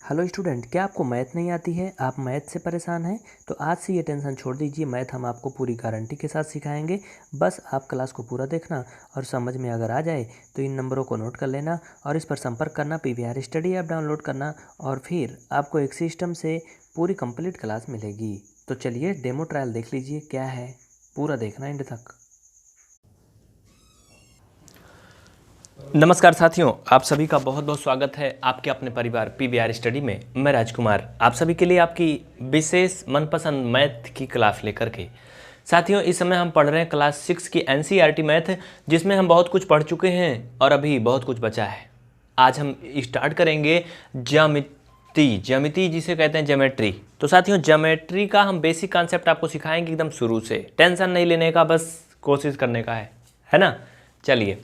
Hello student, क्या आपको math नहीं आती है? आप मैथ से परेशान हैं? तो आज से ये टेंशन छोड़ दीजिए। मैथ हम आपको पूरी गारंटी के साथ सिखाएंगे। बस आप क्लास को पूरा देखना और समझ में अगर आ जाए तो इन नंबरों को नोट कर लेना और इस पर संपर्क करना। पीवीआर स्टडी ऐप डाउनलोड करना और फिर आपको एक सिस्टम से पूरी कंप्लीट क्लास मिलेगी। तो चलिए डेमो ट्रायल देख लीजिए क्या है, पूरा देखना एंड तक। नमस्कार साथियों, आप सभी का बहुत बहुत स्वागत है आपके अपने परिवार पीवीआर स्टडी में। मैं राजकुमार आप सभी के लिए आपकी विशेष मनपसंद मैथ की क्लास लेकर के। साथियों, इस समय हम पढ़ रहे हैं क्लास 6 की एनसीईआरटी मैथ, जिसमें हम बहुत कुछ पढ़ चुके हैं और अभी बहुत कुछ बचा है। आज हम स्टार्ट करेंगे ज्यामिति जिसे कहते हैं ज्योमेट्री। तो साथियों, ज्योमेट्री का हम बेसिक कॉन्सेप्ट आपको सिखाएंगे एकदम शुरू से। टेंशन नहीं लेने का, बस कोशिश करने का है ना। चलिए,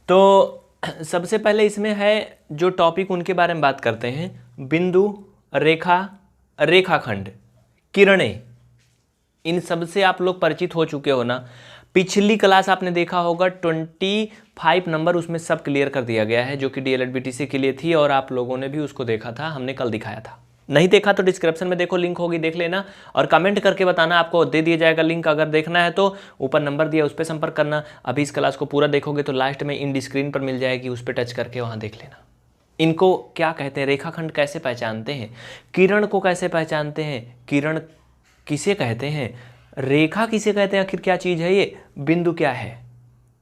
तो सबसे पहले इसमें है जो टॉपिक, उनके बारे में बात करते हैं। बिंदु, रेखा, रेखाखंड, किरणें, इन सब से आप लोग परिचित हो चुके हो ना। पिछली क्लास आपने देखा होगा 25 नंबर उसमें सब क्लियर कर दिया गया है, जो कि डीएलएड बीटीसी के लिए थी और आप लोगों ने भी उसको देखा था, हमने कल दिखाया था। नहीं देखा तो डिस्क्रिप्शन में देखो, लिंक होगी, देख लेना और कमेंट करके बताना। आपको दे दिया जाएगा लिंक, अगर देखना है तो ऊपर नंबर दिया उस पर संपर्क करना। अभी इस क्लास को पूरा देखोगे तो लास्ट में इंड स्क्रीन पर मिल जाएगी, उस पर टच करके वहाँ देख लेना। इनको क्या कहते हैं, रेखाखंड कैसे पहचानते हैं, किरण को कैसे पहचानते हैं, किरण किसे कहते हैं, रेखा किसे कहते हैं, आखिर क्या चीज़ है ये, बिंदु क्या है।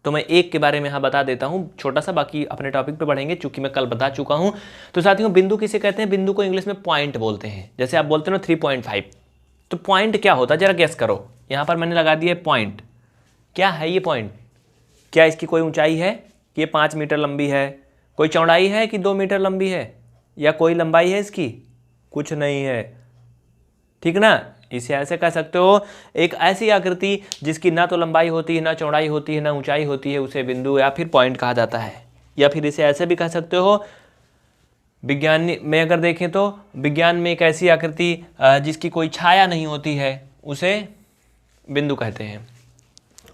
तो मैं एक के बारे में यहाँ बता देता हूँ छोटा सा, बाकी अपने टॉपिक पे बढ़ेंगे चूंकि मैं कल बता चुका हूँ। तो साथियों, बिंदु किसे कहते हैं, बिंदु को इंग्लिश में पॉइंट बोलते हैं। जैसे आप बोलते हो ना 3.5, तो पॉइंट क्या होता है जरा गेस करो। यहाँ पर मैंने लगा दिया पॉइंट। क्या है ये पॉइंट? क्या इसकी कोई ऊंचाई है कि ये 5 मीटर लंबी है, कोई चौड़ाई है कि 2 मीटर लंबी है, या कोई लंबाई है इसकी? कुछ नहीं है, ठीक ना। इसे ऐसे कह सकते हो, एक ऐसी आकृति जिसकी ना तो लंबाई होती है, ना चौड़ाई होती है, ना ऊंचाई होती है, उसे बिंदु या फिर पॉइंट कहा जाता है। या फिर इसे ऐसे भी कह सकते हो, विज्ञान में अगर देखें तो विज्ञान में एक ऐसी आकृति जिसकी कोई छाया नहीं होती है, उसे बिंदु कहते हैं।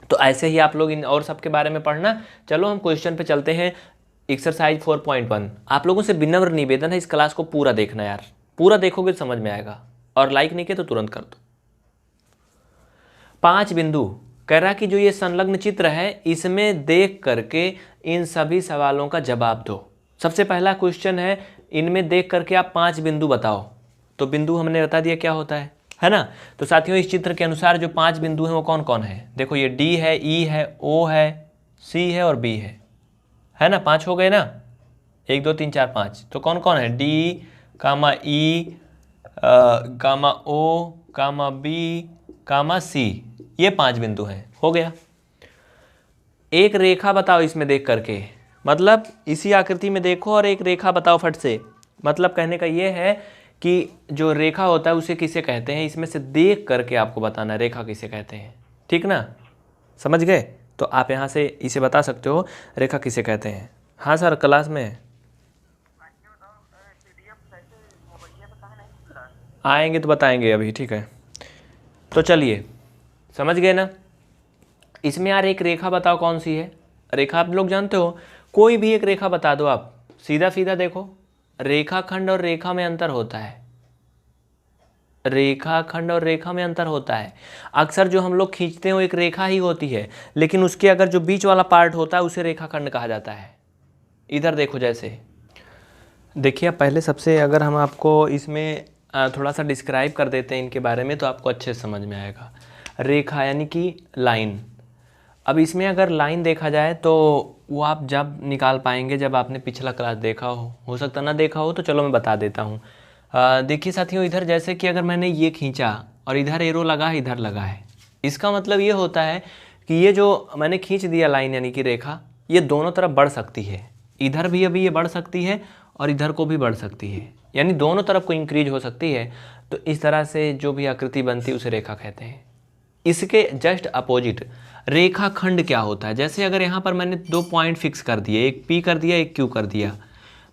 तो ऐसे ही आप लोग इन और सब के बारे में पढ़ना। चलो हम क्वेश्चन पे चलते हैं। एक्सरसाइज 4.1। आप लोगों से विनम्र निवेदन है, इस क्लास को पूरा देखना यार, पूरा देखोगे तो समझ में आएगा, और लाइक नहीं किया तो तुरंत कर दो। 5 बिंदु कह रहा कि जो ये संलग्न चित्र है, इसमें देख करके इन सभी सवालों का जवाब दो। सबसे पहला क्वेश्चन है, इनमें देख करके आप 5 बिंदु बताओ। तो बिंदु हमने बता दिया क्या होता है ना। तो साथियों, इस चित्र के अनुसार जो 5 बिंदु हैं वो कौन कौन है? देखो, ये डी है, ई है, ओ है, सी है और बी है ना। 5 हो गए ना, 1 2 3 4 5। तो कौन कौन है? डी कामा ई कामा ओ कामा बी कामा सी, ये 5 बिंदु हैं। हो गया। एक रेखा बताओ इसमें देख करके, मतलब इसी आकृति में देखो और एक रेखा बताओ फट से। मतलब कहने का ये है कि जो रेखा होता है उसे किसे कहते हैं, इसमें से देख करके आपको बताना है रेखा किसे कहते हैं, ठीक ना। समझ गए? तो आप यहाँ से इसे बता सकते हो रेखा किसे कहते हैं। हाँ सर, क्लास में आएंगे तो बताएंगे अभी, ठीक है। तो चलिए, समझ गए ना। इसमें यार एक रेखा बताओ कौन सी है। रेखा आप लोग जानते हो, कोई भी एक रेखा बता दो आप, सीधा सीधा देखो। रेखाखंड और रेखा में अंतर होता है, रेखाखंड और रेखा में अंतर होता है। अक्सर जो हम लोग खींचते हैं वो एक रेखा ही होती है, लेकिन उसके अगर जो बीच वाला पार्ट होता है उसे रेखाखंड कहा जाता है। इधर देखो, जैसे देखिए पहले सबसे, अगर हम आपको इसमें थोड़ा सा डिस्क्राइब कर देते हैं इनके बारे में तो आपको अच्छे से समझ में आएगा। रेखा यानी कि लाइन। अब इसमें अगर लाइन देखा जाए तो वो आप जब निकाल पाएंगे जब आपने पिछला क्लास देखा हो सकता ना देखा हो, तो चलो मैं बता देता हूँ। देखिए साथियों, इधर जैसे कि अगर मैंने ये खींचा और इधर एरो लगा है, इधर लगा है, इसका मतलब ये होता है कि ये जो मैंने खींच दिया लाइन यानी कि रेखा, ये दोनों तरफ बढ़ सकती है। इधर भी अभी ये बढ़ सकती है और इधर को भी बढ़ सकती है, यानी दोनों तरफ को इंक्रीज हो सकती है। तो इस तरह से जो भी आकृति बनती है उसे रेखा कहते हैं। इसके जस्ट अपोजिट रेखाखंड क्या होता है। जैसे अगर यहाँ पर मैंने 2 पॉइंट फिक्स कर दिए, एक पी कर दिया, एक क्यू कर दिया,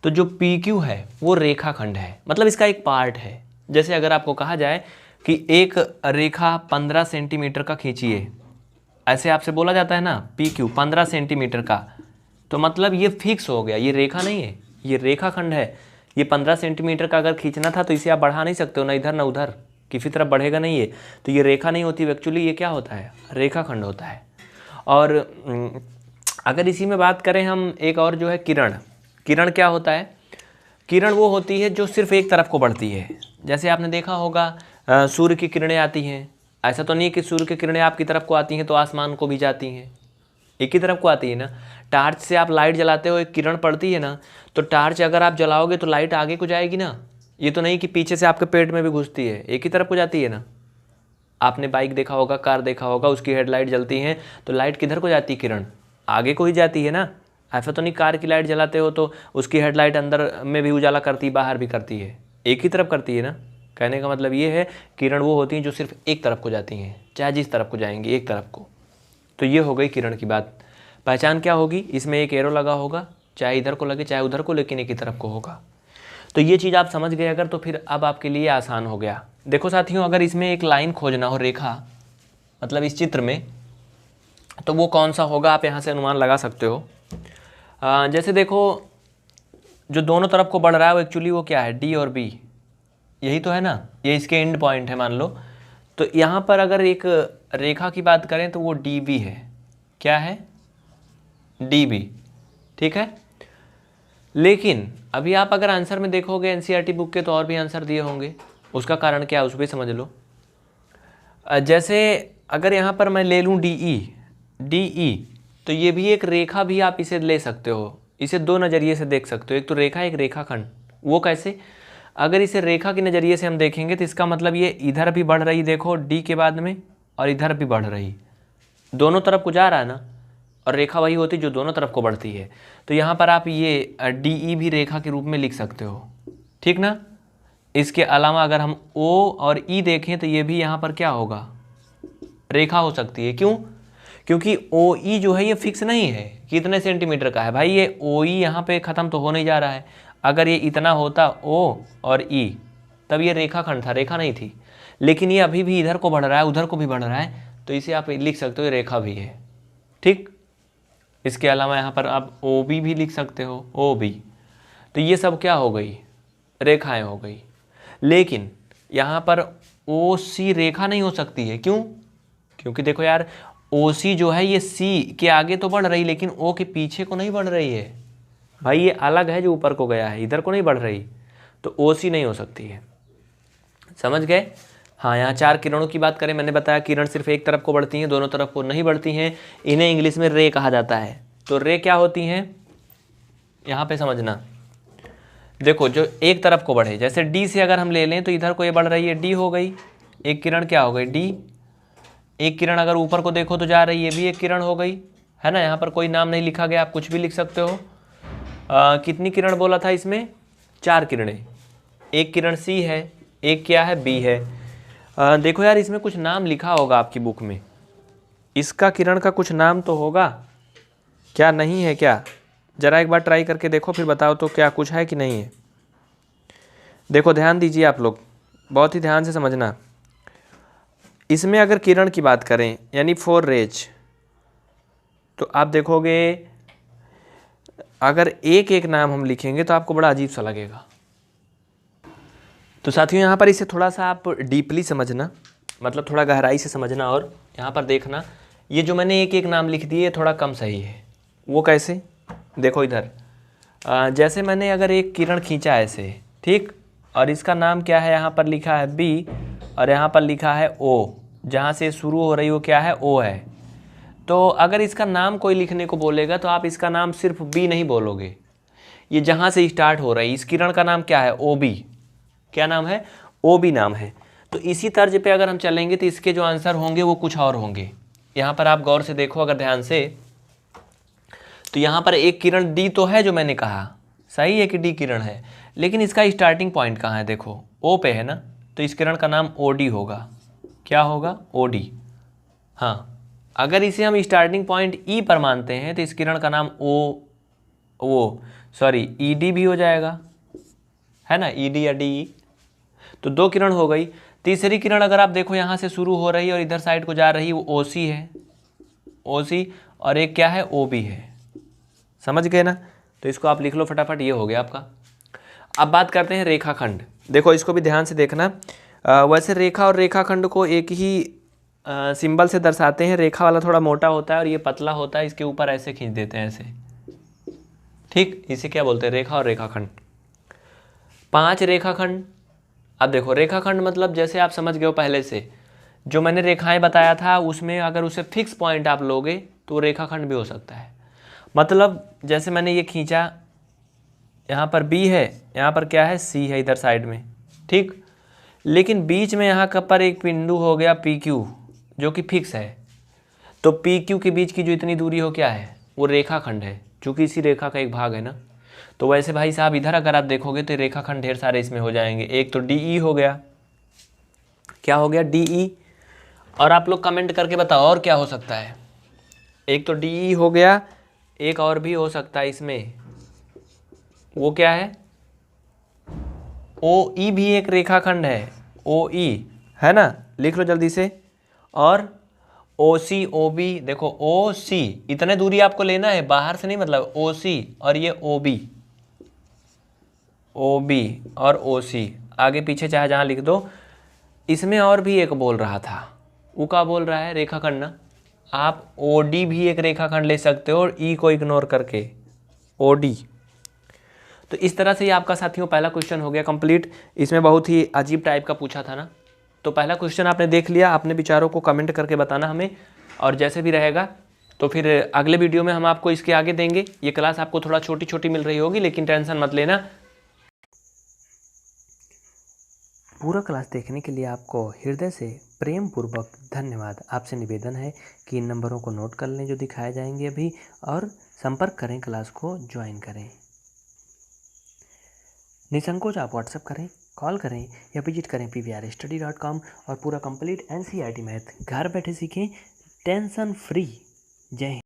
तो जो पी क्यू है वो रेखाखंड है, मतलब इसका एक पार्ट है। जैसे अगर आपको कहा जाए कि एक रेखा 15 सेंटीमीटर का खींचिए, ऐसे आपसे बोला जाता है ना, पी क्यू 15 सेंटीमीटर का, तो मतलब ये फिक्स हो गया, ये रेखा नहीं है, ये रेखाखंड है। ये 15 सेंटीमीटर का अगर खींचना था तो इसे आप बढ़ा नहीं सकते हो, ना इधर ना उधर, किसी तरफ बढ़ेगा नहीं ये, तो ये रेखा नहीं होती एक्चुअली, ये क्या होता है, रेखाखंड होता है। और अगर इसी में बात करें हम एक और जो है किरण, किरण क्या होता है, किरण वो होती है जो सिर्फ एक तरफ को बढ़ती है। जैसे आपने देखा होगा सूर्य की किरणें आती हैं, ऐसा तो नहीं कि सूर्य की किरणें आपकी तरफ को आती हैं तो आसमान को भी जाती हैं, एक ही तरफ को आती है ना। टार्च से आप लाइट जलाते हो, एक किरण पड़ती है ना, तो टार्च अगर आप जलाओगे तो लाइट आगे को जाएगी ना, ये तो नहीं कि पीछे से आपके पेट में भी घुसती है, एक ही तरफ को जाती है ना। आपने बाइक देखा होगा, कार देखा होगा, उसकी हेडलाइट जलती हैं तो लाइट किधर को जाती है, किरण आगे को ही जाती है ना। ऐसा तो नहीं कार की लाइट जलाते हो तो उसकी हेडलाइट अंदर में भी उजाला करती है, बाहर भी करती है, एक ही तरफ करती है ना। कहने का मतलब ये है किरण वो होती हैं जो सिर्फ एक तरफ को जाती हैं, चाहे जिस तरफ को जाएंगी एक तरफ को। तो ये हो गई किरण की बात। पहचान क्या होगी, इसमें एक एरो लगा होगा, चाहे इधर को लगे चाहे उधर को, लेकिन एक ही तरफ को होगा। तो ये चीज़ आप समझ गए अगर, तो फिर अब आपके लिए आसान हो गया। देखो साथियों, अगर इसमें एक लाइन खोजना हो, रेखा मतलब इस चित्र में, तो वो कौन सा होगा आप यहाँ से अनुमान लगा सकते हो। जैसे देखो जो दोनों तरफ को बढ़ रहा है वो एक्चुअली वो क्या है, डी और बी, यही तो है ना, ये इसके एंड पॉइंट है मान लो। तो यहाँ पर अगर एक रेखा की बात करें तो वो डी बी है, क्या है, डी बी, ठीक है। लेकिन अभी आप अगर आंसर में देखोगे एनसीईआरटी बुक के तो और भी आंसर दिए होंगे, उसका कारण क्या है उस पर समझ लो। जैसे अगर यहाँ पर मैं ले लूँ डी ई, तो ये भी एक रेखा भी आप इसे ले सकते हो, इसे दो नज़रिए से देख सकते हो, एक तो रेखा एक रेखाखंड। वो कैसे, अगर इसे रेखा के नज़रिए से हम देखेंगे तो इसका मतलब ये इधर भी बढ़ रही, देखो डी के बाद में, और इधर भी बढ़ रही, दोनों तरफ को जा रहा है ना, और रेखा वही होती है जो दोनों तरफ को बढ़ती है। तो यहाँ पर आप ये डी ई भी रेखा के रूप में लिख सकते हो, ठीक ना। इसके अलावा अगर हम ओ और ई देखें तो ये भी यहाँ पर क्या होगा, रेखा हो सकती है। क्यों, क्योंकि ओ ई जो है ये फिक्स नहीं है कितने सेंटीमीटर का है भाई, ये ओ ई यहाँ पे ख़त्म तो हो नहीं जा रहा है। अगर ये इतना होता ओ और ई तब ये रेखाखंड था, रेखा नहीं थी। लेकिन ये अभी भी इधर को बढ़ रहा है, उधर को भी बढ़ रहा है, तो इसे आप लिख सकते हो रेखा भी है, ठीक। इसके अलावा यहाँ पर आप ओ बी भी लिख सकते हो, ओ बी। तो ये सब क्या हो गई, रेखाएं हो गई। लेकिन यहाँ पर ओ सी रेखा नहीं हो सकती है, क्यों, क्योंकि देखो यार ओ सी जो है ये सी के आगे तो बढ़ रही, लेकिन ओ के पीछे को नहीं बढ़ रही है भाई, ये अलग है जो ऊपर को गया है, इधर को नहीं बढ़ रही, तो ओ सी नहीं हो सकती है। समझ गए। हाँ, यहाँ चार किरणों की बात करें, मैंने बताया किरण सिर्फ एक तरफ को बढ़ती हैं, दोनों तरफ को नहीं बढ़ती हैं, इन्हें इंग्लिश में रे कहा जाता है। तो रे क्या होती हैं, यहाँ पे समझना, देखो जो एक तरफ को बढ़े, जैसे डी से अगर हम ले लें तो इधर को ये बढ़ रही है, डी हो गई, एक किरण क्या हो गई, डी। एक किरण अगर ऊपर को देखो तो जा रही है, ये भी एक किरण हो गई, है ना। यहाँ पर कोई नाम नहीं लिखा गया, आप कुछ भी लिख सकते हो। कितनी किरण बोला था इसमें, चार किरणें, एक किरण सी है, एक क्या है, बी है। देखो यार इसमें कुछ नाम लिखा होगा आपकी बुक में, इसका किरण का कुछ नाम तो होगा, क्या नहीं है क्या, ज़रा एक बार ट्राई करके देखो फिर बताओ तो क्या कुछ है कि नहीं है। देखो ध्यान दीजिए आप लोग, बहुत ही ध्यान से समझना। इसमें अगर किरण की बात करें यानी 4 रेज, तो आप देखोगे अगर एक एक नाम हम लिखेंगे तो आपको बड़ा अजीब सा लगेगा। तो साथियों यहाँ पर इसे थोड़ा सा आप डीपली समझना, मतलब थोड़ा गहराई से समझना, और यहाँ पर देखना ये जो मैंने एक एक नाम लिख दिए थोड़ा कम सही है। वो कैसे, देखो इधर जैसे मैंने अगर एक किरण खींचा ऐसे, ठीक, और इसका नाम क्या है, यहाँ पर लिखा है बी और यहाँ पर लिखा है ओ, जहाँ से शुरू हो रही वो क्या है, ओ है। तो अगर इसका नाम कोई लिखने को बोलेगा तो आप इसका नाम सिर्फ बी नहीं बोलोगे, ये जहाँ से स्टार्ट हो रही है, इस किरण का नाम क्या है, ओ बी, क्या नाम है, ओ बी नाम है। तो इसी तर्ज पे अगर हम चलेंगे तो इसके जो आंसर होंगे वो कुछ और होंगे। यहाँ पर आप गौर से देखो अगर ध्यान से, तो यहाँ पर एक किरण डी तो है जो मैंने कहा, सही है कि डी किरण है, लेकिन इसका स्टार्टिंग पॉइंट कहाँ है, देखो ओ पे है ना, तो इस किरण का नाम ओ डी होगा, क्या होगा, ओ डी। हाँ, अगर इसे हम स्टार्टिंग पॉइंट ई पर मानते हैं तो इस किरण का नाम ई डी भी हो जाएगा, है ना, ई डी या डी ई। तो दो किरण हो गई। तीसरी किरण अगर आप देखो यहाँ से शुरू हो रही है और इधर साइड को जा रही है, वो ओ सी है, ओ सी, और एक क्या है, ओ बी है। समझ गए ना। तो इसको आप लिख लो फटाफट, ये हो गया आपका। अब बात करते हैं रेखाखंड। देखो इसको भी ध्यान से देखना। वैसे रेखा और रेखाखंड को एक ही सिंबल से दर्शाते हैं। रेखा वाला थोड़ा मोटा होता है और ये पतला होता है, इसके ऊपर ऐसे खींच देते हैं ऐसे, ठीक। इसे क्या बोलते हैं? रेखा और रेखाखंड। 5 रेखाखंड। अब देखो रेखाखंड मतलब जैसे आप समझ गए हो पहले से, जो मैंने रेखाएं बताया था उसमें अगर उसे फिक्स पॉइंट आप लोगे तो रेखाखंड भी हो सकता है। मतलब जैसे मैंने ये खींचा, यहाँ पर B है, यहाँ पर क्या है? C है इधर साइड में, ठीक। लेकिन बीच में यहाँ पर एक बिंदु हो गया PQ जो कि फिक्स है, तो PQ के बीच की जो इतनी दूरी हो क्या है? वो रेखाखंड है, चूँकि इसी रेखा का एक भाग है ना। तो वैसे भाई साहब इधर अगर आप देखोगे तो रेखाखंड ढेर सारे इसमें हो जाएंगे। एक तो DE हो गया, क्या हो गया? DE। और आप लोग कमेंट करके बताओ और क्या हो सकता है। एक तो DE हो गया, एक और भी हो सकता है इसमें, वो क्या है? OE भी एक रेखाखंड है, OE है ना, लिख लो जल्दी से। और OC OB, देखो OC इतने दूरी आपको लेना है, बाहर से नहीं, मतलब OC और ये OB और OC आगे पीछे चाहे जहाँ लिख दो। इसमें और भी एक बोल रहा था, वो क्या बोल रहा है? रेखाखंड ना। आप OD भी एक रेखाखंड ले सकते हो और E को इग्नोर करके OD। तो इस तरह से ये आपका साथियों पहला क्वेश्चन हो गया कंप्लीट। इसमें बहुत ही अजीब टाइप का पूछा था ना। तो पहला क्वेश्चन आपने देख लिया, अपने विचारों को कमेंट करके बताना हमें, और जैसे भी रहेगा तो फिर अगले वीडियो में हम आपको इसके आगे देंगे। ये क्लास आपको थोड़ा छोटी छोटी मिल रही होगी, लेकिन टेंशन मत लेना। पूरा क्लास देखने के लिए आपको हृदय से प्रेम पूर्वक धन्यवाद। आपसे निवेदन है कि इन नंबरों को नोट कर लें जो दिखाए जाएंगे अभी, और संपर्क करें, क्लास को ज्वाइन करें। निसंकोच आप व्हाट्सएप करें, कॉल करें या विजिट करें pvrstudy.com और पूरा कंप्लीट NCERT मैथ घर बैठे सीखें, टेंशन फ्री। जय हिंद।